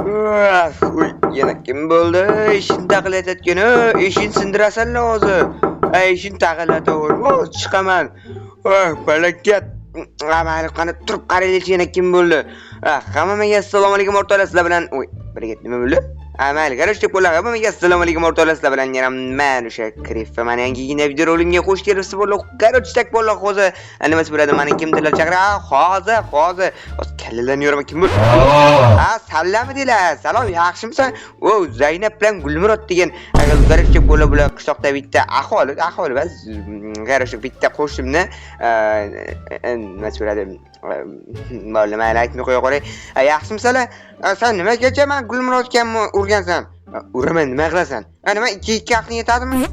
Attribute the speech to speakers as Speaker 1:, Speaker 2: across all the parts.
Speaker 1: Uy, yana kim bo'ldi? Ishini taqillatayotgan, ishini sindirasan o'zi. Ishini taqillatavurma, chiqaman. Falokat. Amali qani turib qaraylik, yana kim bo'ldi? Hammaga assalomu alaykum o'rtoqlar, sizlar bilan. Birga nima bo'ldi? Amal qarashdik bo'ladi. Hammaga assalomu alaykum o'rtoqlar, sizlar bilan yana men o'sha Kriffa mana yangigina video rolimga qo'sh kelibsiz bo'ldi. Qarashdik tak bo'ldi hozir. Nimasi bo'ladi? Meni kimdirlar chaqira? Hozir. Kallalarni yo'rma kim bo'ldi? Salom deylar. Salom, yaxshimisan? Zaynab bilan Gulmurod degan qarashdik bo'ladi. Bular qishloqda bitta aholi bas. Qarashdik bitta qo'shimni nimasi bo'ladi? Bo'ldi, men aytmay qo'ya qo'ray. Yaxshimisanlar? Sen nima kecha men Gulmurodga urgansan? Uraman, nima qilasan? Nima 2 haqni yetadimi?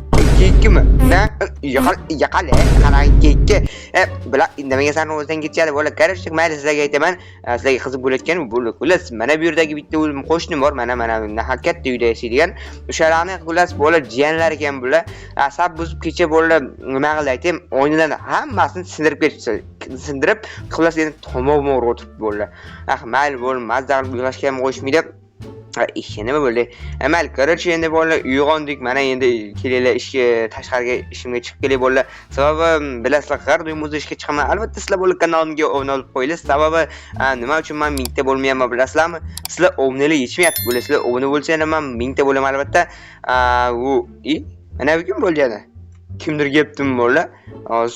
Speaker 1: 2 mi? Yaqale, qara 2. Bular indamaga san o'zdan ketishadi. Bo'lar qarashdik, mayli sizlarga aytaman. Sizlarga qiziq bo'layotgan bo'lasiz. Mana bu yerdagi bitta qo'shnim bor. Mana haqiqatda uyda yashaydigan. O'shalarni qulas bo'lar jiyanlar ekan bular. Asab buzib kecha bo'lar nima qildi aytayim, o'yinlarni hammasini sindirib ketishdi. Sindirib, qulas endi tomog'imga o'tirib bo'ldi. Mayli bo'l, mazza qilib uyg'ashga ham qo'yishmaydi. Ish nima bo'ldi? Amal qarchi endi bolalar uyg'ondik. Mana endi kelinglar ishga, tashqariga ishimga chiqib kelay bolalar. Sababi bilasizlar, har doim o'z ishga chiqaman. Albatta sizlar bo'lar kanalimga obuna bo'lib qo'yinglar. Sababi nima uchun men mingta bo'lmayapman bilasizlarmi? Sizlar obunalar yetmayapti. Bilasizlar, obuna bo'lsanglar men mingta bo'laman albatta. Mana bu kim bo'ldi? Kimdir kelibdim bolalar.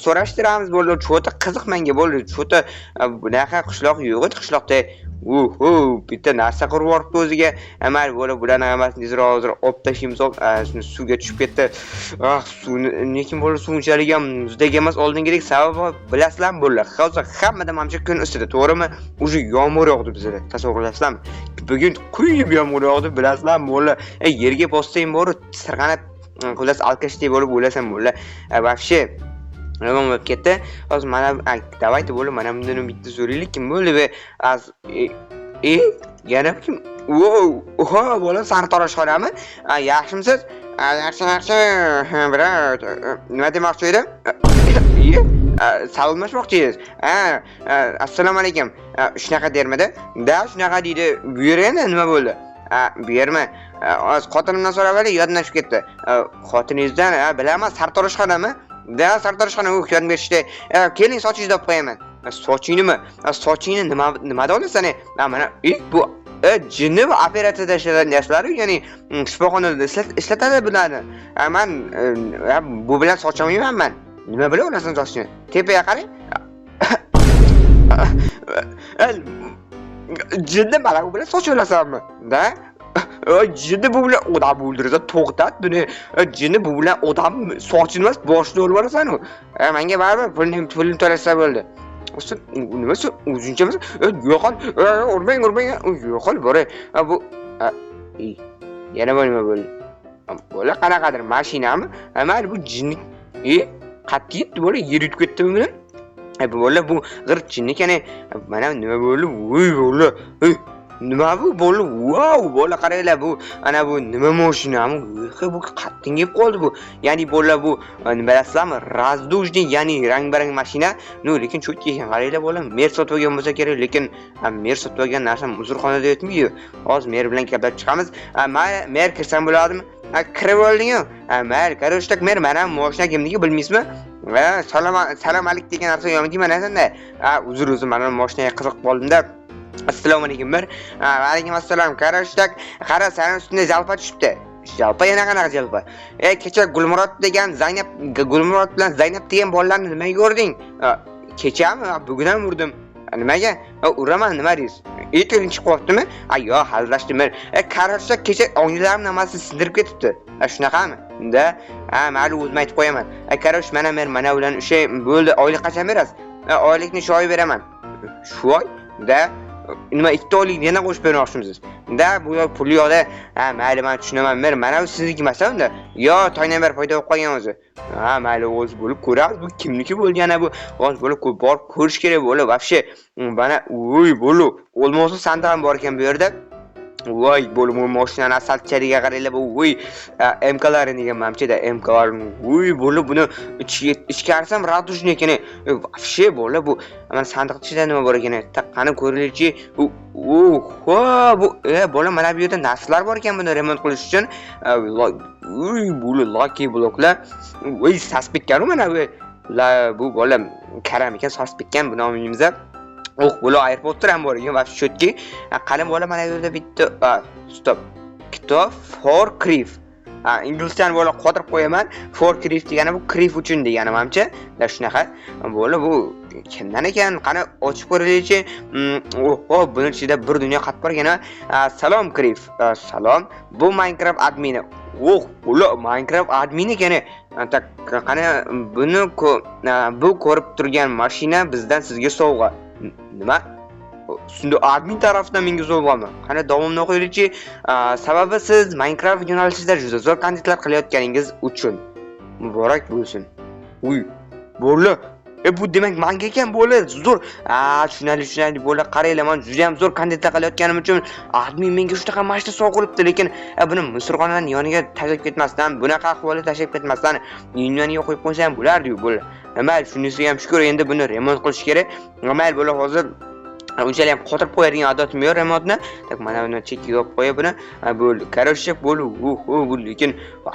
Speaker 1: So'rashtiramiz bolalar. Cho'ta qiziq menga bolalar. Cho'ta bunaqa qishloq yo'q edi, qishloqda. Bitta narsa qurib yuboribdi o'ziga. Amal bo'lib bularning hammasini hozir olib tashlaymiz. Suvga tushib ketdi. Suvni lekin bo'lib suv unchalik ham muzdek emas oldingidek. Sababi bilasizlarmi bolalar? Hozir hammadan mamcha kun ustida, to'g'rimi? Uje yomg'ir yog'di bizda. Tasavvur qilasizlarmi? Bugun quyib yomg'ir yog'di, bilasizlarmi bolalar? Yerga bossang bor, sirg'anib qulas alkashdek bo'lib o'lasan bolalar. Вообще nima bo'lib ketdi? Hozir mana davayda bo'lib mana bundan bitta so'raylik kim bo'ldi ve yana kim? Bola sartaroshxonami? Yaxshimisiz? Yaxshi. Biroq nima demoqchi edim? Salomlashmoqchisiz. Assalomu alaykum. Shunaqa dermidi? Shunaqa deydi. Bu yerga nima bo'ldi? Bu yermi? Xotinimdan so'rab olay, yoddan tushib ketdi. Xotiningizdan bilaman, sartaroshxonami? Sartaroshxona yonib berishdi. Keling sochingizni olib qo'yaman. Sochinimi? Sochingni nimada olasan? Mana bu jinni va operatsiyada ishlagan yoshlar, ya'ni shifoxonada ishlatadi bularni. Men bu bilan soch olmayman men. Nima bilan olasan sochni? Tepaga qarang. Jinni mana bu bilan soch olasanmi? Jinni bu bilan odam o'ldirsa to'xtat buni. Jinni bu bilan odam sochini emas, boshini o'lib olasan-ku. Menga baribir pulni to'lasa bo'ldi. Nima o'zingchamiz? Yo'qol, urmang. Yo'qol bor. Bu yana nima bo'ldi? Bo'la qanaqadir mashinami? Mayli bu jinni. Qattiq yetdi bo'la, yer yutib ketdimi buni? Bu bo'la bu g'ir jinni ekan. Mana nima bo'ldi? Bo'la. Nima bu bo'la? Bo'la qaranglar bu. Ana bu nima mashinami? Bu qattiq yeb qoldi bu. Ya'ni bo'la bu nima bilasizlarmi? Razdujni, ya'ni rang-barang mashina. Lekin cho'tga ekan. Qaranglar bo'la. Mer sotib olgan bo'lsa kerak, lekin mer sotib olgan narsa muzurxonada yotmaydi. Hozir mer bilan gaplashib chiqamiz. Mer kirsam bo'ladimi? Kirib olding-ku. Mayli, qarashdak mer mana mashina kimligi bilmaysizmi? Salom alik degan narsa yonimga mana senda. Uzr, mana mashinaga qiziqib qoldim-da. Assalomu alaykum bir. Alaykum assalom. Qarashdak, qara sana ustida jalpa tushibdi. Jalpa yana qanaqa jalpa? Kecha Gulmurod degan Gulmurod bilan Zaynab degan bolalarni nimaga ko'rding? Kechami? Bugun ham urdim. Nimaga? Uraman, nima deysiz? E'tiring chiqib qolibdimi? Yo'q, hazillashdim. Qarashdak kecha o'yinlarim namasini sindirib ketibdi. Shunaqami? Mayli o'zim aytib qo'yaman. Qarash mana men mana bilan o'sha bo'ldi. Oylik qancha berasiz? Oylikni shu oy beraman. Shu oy? Nima 2 oylik yana qo'shib bermoqchimisiz? Bu pul yo'qda. Mayli, men tushunaman. Mana bu sizniki emas unda. Yo, toydan beri foyda olib qolgan o'zi. Mayli, o'zi bo'lib ko'ramiz. Bu kimniki bo'ldi yana bu? O'zi bo'lib borib ko'rish kerak bo'lib, вообще. Mana bo'lu. Olmosi sandiq ham bor ekan bu yerda. voy bo'lib mashinani asfaltchariga qaranglar bu voy MK'larini deganmanchi-da MK'lar voy bo'lib buni ichkarisam radujni ekan вообще bo'lib bu mana sandiq ichida nima bor ekan qani ko'ringchi oho bu bola mana bu yerda narsalar bor ekan buni remont qilish uchun voy bu lucky bloklar voy saspikkan mana bu bola karam ekan saspikkan buni olmaymiz. Bo'la airportda ham bor ekan va shotki qalin bola mana bu yerda bitta stop kitob for crif inglizcha bola qodirib qo'yaman for crif degani bu crif uchun degani menimcha shunaqa bola bu kimdan ekan qani ochib ko'raylikchi oho buni ichida bir dunyo xat bor ekan salom crif salom bu Minecraft admini bola Minecraft admini ekan qani buni bu ko'rib turgan mashina bizdan sizga sovg'a nima shunda admin tarafdan menga sovg'ami qani davomini o'qiylikchi sababi siz Minecraft yo'nalishida juda zo'r kontentlar qilayotganingiz uchun muborak bo'lsin bo'la bu demak menga ekan bo'la zo'r tushunali bo'la qaranglar men juda ham zo'r kontentlar qilayotganim uchun admin menga shunaqa mashina sovg'a qilibdi lekin buni Misrxonaning yoniga tashlab ketmasdan bunaqa ahvolda tashlab ketmasdan yoniga qo'yib qo'ysam bo'lardi-ku bo'la mayli shunisiga ham shukur endi buni remont qilish kerak mayli bo'la hozir unchalik ham qotirib qo'yadigan odatim yo'q remontni tak mana buni chekkiga olib qo'yib buni bo'ldi короче bo'ldi lekin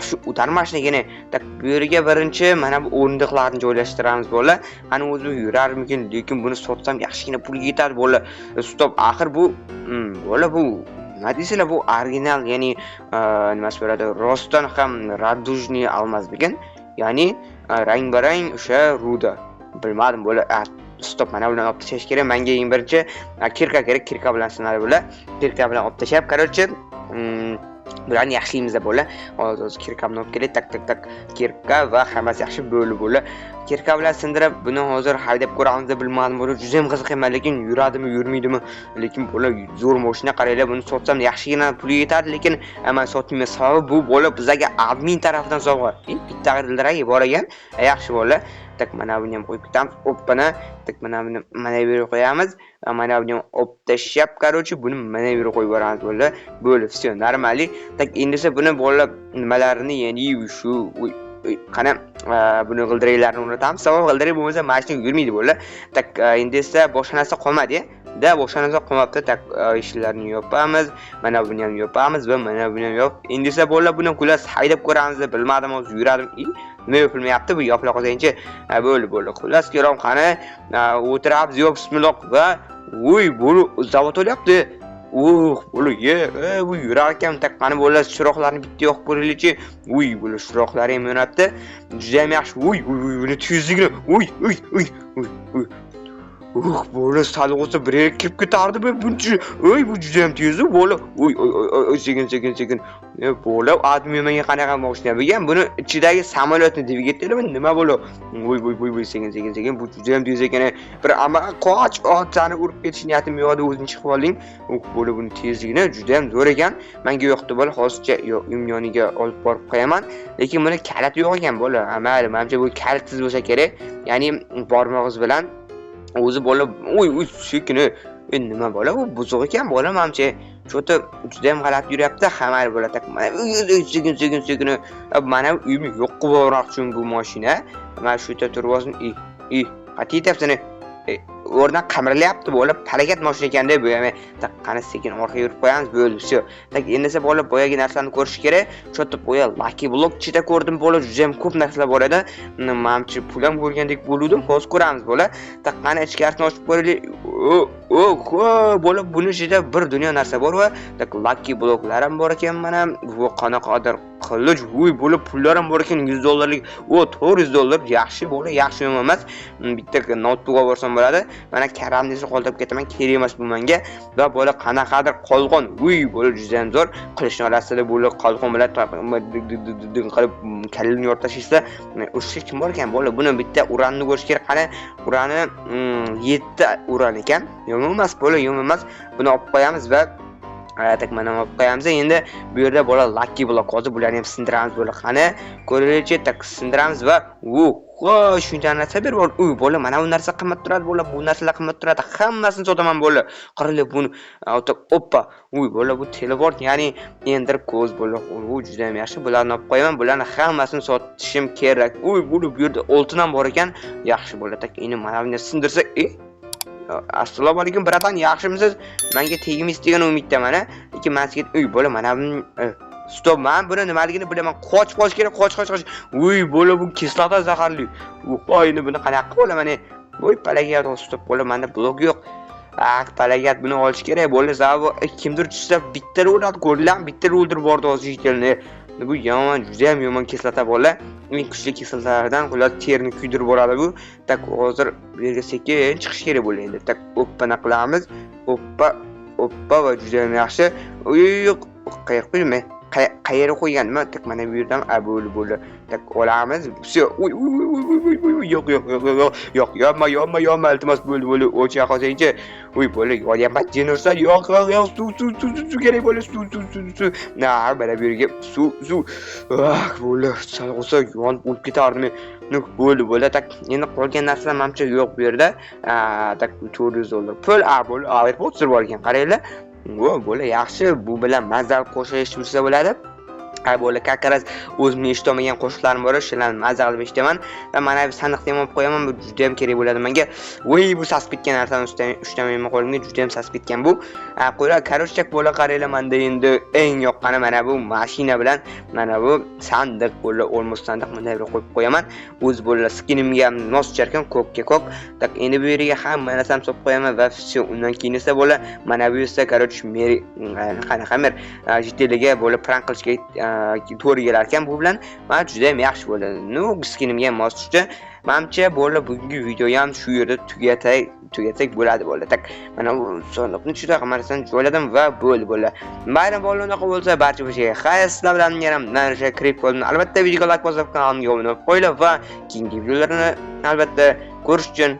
Speaker 1: shu utar mashinagina tak bu yerga birinchi mana bu o'rindiqlarni joylashtiramiz bo'la qani o'zi yurarmikin lekin buni sotsam yaxshigina pulga yetadi bo'la stop axir bu bo'la bu nima deysizlar bu original ya'ni nimasi bo'ladi rostdan ham radujniy almazmikin ya'ni rang-barang o'sha ruda bilmadim bo'la stop mana bilan olib tashlash kerak menga eng birinchi kirka kerak kirka bilan sinadi bo'la kirka bilan olib tashlab короче bularni yaxshiymiz bo'la hozir kirkamni olib kelay tak kirka va hammasi yaxshi bo'ldi bo'la kirka bilan sindirib buni hozir haydab ko'ramiz deb bilmadim bo'la juda ham qiziq emas lekin yuradimi yurmaydimi lekin bo'la zo'r mashina qaranglar buni sotsam yaxshigina pul yetadi lekin men sotmayman sababi bu bo'la bizga admin tarafidan sovg'a bitta g'ildiragi bor ekan yaxshi bo'la tak mana buni ham qo'yib ketamiz oppana tak mana buni mana bu yerga qo'yamiz mana buni olib tashlab короче buni mana bu yerga qo'yib yuboramiz bo'la bo'ldi все нормально tak endi esa buni bo'la nimalarini ya'ni shu qani buni g'ildiraklarini o'rnatamiz sababi g'ildirak bo'lmasa mashina yurmaydi bo'la tak endi esa boshqa narsa qolmadi boshqa narsa qolmabdi tak eshiklarni yopamiz mana buni ham yopamiz va mana buni ham yop endi esa bo'la buni xullas haydab ko'ramiz deb bilmadim hozir yuradim nima yopilmayapti bu yopila qolsangchi bo'ldi xullas kirom qani o'tiramiz yo bismillah va bo'li zavod o'lyapti bo'li bu yurar ekan tak qani bo'la chiroqlarni bitta yoqib ko'raylikchi bo'li chiroqlari ham yonibdi juda ham yaxshi buni tezligini bo'la sal bo'lsa bir yerga kirib ketardi buncha bu juda ham tez bo'la sekin bo'la admin menga qanaqa mashina bergan buni ichidagi samolyotni dvigatelimi nima bo'la sekin bu juda ham tez ekan bir qoch otani urib ketish niyatim yo'q edi o'zing chiqib olding bo'la buni tezligini juda ham zo'r ekan menga yoqdi bo'la hozircha yoniga olib borib qo'yaman lekin buni kaliti yo'q ekan bo'la mayli menimcha bu kalitsiz bo'lsa kerak ya'ni barmog'ingiz bilan o'zi bola sekini nima bola bu buzuq ekan bola menimcha cho'ta juda ham g'alati yuryapti hamma bola tak mana sekin mana uyimni yo'q qilib yubormoqchiman bu mashina mana shu yerda turib olsin qat'iy aytyapsan o'rnidan qamirilyapti bola harakat mashina ekanda bu ham qani sekin orqaga yurib qo'yamiz bo'ldi все tak endi esa bola boyagi narsani ko'rish kerak cho'ta boya lucky block ichida ko'rdim bola juda ham ko'p narsalar bor edi menimcha pul ham ko'rgandek bo'ldim hozir ko'ramiz bola tak qani ichkarisini ochib ko'raylik bola buni ichida bir dunyo narsa bor va tak lucky blocklar ham bor ekan mana bu qanaqadir qilich bo'la pullar ham bor ekan $100lik $400 yaxshi bola yaxshi emas bitta notebook olib borsam bo'ladi mana karamni esa qoldirib ketaman kerak emas bu menga va bola qanaqadir qolg'on bola juda ham zo'r qilichni orasida bola qolg'on bilan qilib kallani yorib tashlashsa o'sha kim bor ekan bola buni bitta uranni ko'rish kerak qani urani 7 uran ekan yomon emas bola yomon emas buni olib qo'yamiz va tak mana olib qo'yamiz. Endi bu yerda bo'la lucky block hozir bularni ham sindiramiz bo'la. Qani ko'ringchi, tak sindiramiz va shuncha narsa berib bor. Bo'la mana bu narsa qimmat turadi bo'la, bu narsalar qimmat turadi. Hammasini sotaman bo'la. Qaranglar buni oppa. Bo'la bu teleport, ya'ni ender ko'z bo'la. Juda ham yaxshi. Bularni olib qo'yaman. Bularni hammasini sotishim kerak. Buni bu yerda oltin ham bor ekan. Yaxshi bo'la. Tak endi mana buni sindirsak, assalomu alaykum bratan, yaxshimisiz? Menga tegmaysiz degan umiddaman. Lekin men sizga bo'la mana buni stop, men buni nimaligini bilaman. Qoch kerak, qoch. Bo'la bu kislota zaharli. Endi buni qanaqa bo'laman? Palagat stop bo'la, menda blok yo'q. Palagat buni olish kerak bo'la. Zavo kimdir tushsa bitta o'ldirib ko'rdilar, bitta o'ldirib bordi hozirchilni. Bu yomon, juda ham yomon kislota bo'la. Eng kuchli kislotalardan xullas terni kuydirib boradi bu. Tak hozir bu yerga sekin chiqish kerak bo'ladi endi. Tak oppana qilamiz. Oppa va juda ham yaxshi. Yo'q, qo'ymayman. Qayerga qo'yganman? Tak mana bu yerdan bo'ldi. Tak olamiz. Yo'q, yonma, iltimos bo'ldi. O'cha qolsangchi. Bo'la, yo'lyapman. Jenursa, yo'q, suv kerak bo'ldi, suv. Mana bu yerga suv. Bo'la, chalg'usa yonib o'lib ketardim. Bo'la, tak endi qolgan narsalar menimcha yo'q bu yerda. Tak $400 pul, bo'la, airpod sir bor ekan, qaranglar. Bo'la yaxshi, bu bilan mazal qo'shish tursa bo'ladi. Bo'la kakaras o'zimning eshitmagan qo'shiqlarim bor, shularni mazza qilib eshitaman va mana bu sandiqni ham olib qo'yaman. Bu juda ham kerak bo'ladi menga. Bu sasib ketgan narsani ushlamayman qo'limga, juda ham sasib ketgan bu. Qo'ylar karoshchak bo'la qaranglar, menda endi eng yoqqani mana bu mashina bilan mana bu sandiq bo'la, olmos sandiq bunday bir qo'yib qo'yaman. O'z bo'la skinimga ham mos tushar ko'kka ko'k. Tak endi bu yerga hamma narsani solib qo'yaman va undan keyin esa bo'la mana bu esa karoch meri qanaqa mer jiteliga bo'la prank qilishga to'g'ri kelar ekan. Bu bilan men juda ham yaxshi bo'ldi. Skinimga ham mos tushdi. Menimcha bo'la bugungi videoyam ham shu yerda tugatsak bo'ladi bo'la. Tak mana bu sonliqni juda qamarsani joyladim va bo'la. Mayli bo'la, unaqa bo'lsa barcha bir şeyga xayr, sizlar bilan yana mana shu kirib qoldim. Albatta videoga like bosib, kanalimga obuna bo'lib qo'yinglar va keyingi videolarni albatta ko'rish uchun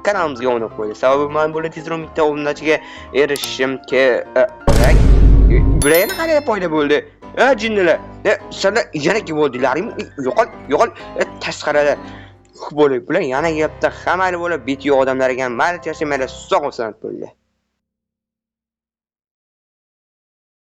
Speaker 1: kanalimizga obuna bo'lib qo'yinglar. Sababi men bo'la tezroq bitta obunachiga erishishim kerak. Bularni qanday foyda bo'ldi? Jinnilar. Sizlar yana kim bo'ldilaring? Yo'qol, tashqarida. Bo'lib, bular yana gapda hammali bo'lib, bitiyo odamlar ekan. Mayli, sog' bo'lsin bo'ldi.